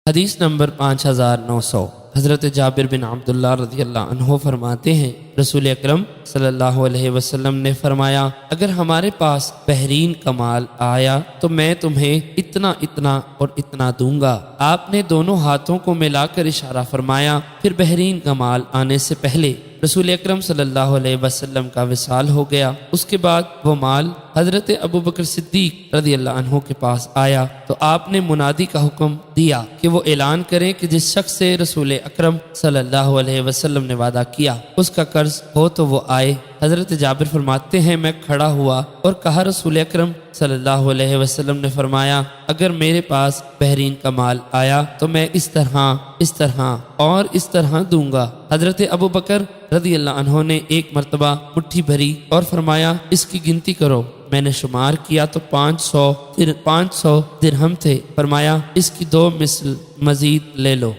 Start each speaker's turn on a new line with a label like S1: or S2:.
S1: حدیث نمبر 5900۔ حضرت جابر بن عبداللہ رضی اللہ عنہ فرماتے ہیں رسول اکرم صلی اللہ علیہ وسلم نے فرمایا اگر ہمارے پاس بحرین کا مال آیا تو میں تمہیں اتنا اتنا اور اتنا دوں گا۔ آپ نے دونوں ہاتھوں کو ملا کر اشارہ فرمایا، پھر بحرین کا مال آنے سے پہلے رسول اکرم صلی اللہ علیہ وسلم کا وصال ہو گیا۔ اس کے بعد وہ مال حضرت ابوبکر صدیق رضی اللہ عنہ کے پاس آیا تو آپ نے منادی کا حکم دیا کہ وہ اعلان کریں کہ جس شخص سے رسول اکرم صلی اللہ علیہ وسلم نے وعدہ کیا اس کا قرض ہو تو وہ آئے۔ حضرت جابر فرماتے ہیں میں کھڑا ہوا اور کہا رسول اکرم صلی اللہ علیہ وسلم نے فرمایا اگر میرے پاس بحرین کا مال آیا تو میں اس طرح اور اس طرح دوں گا۔ حضرت ابوبکر رضی اللہ عنہ نے ایک مرتبہ مٹھی بھری اور فرمایا اس کی گنتی کرو۔ میں نے شمار کیا تو 500 درہم تھے۔ فرمایا اس کی 2 مثل مزید لے لو۔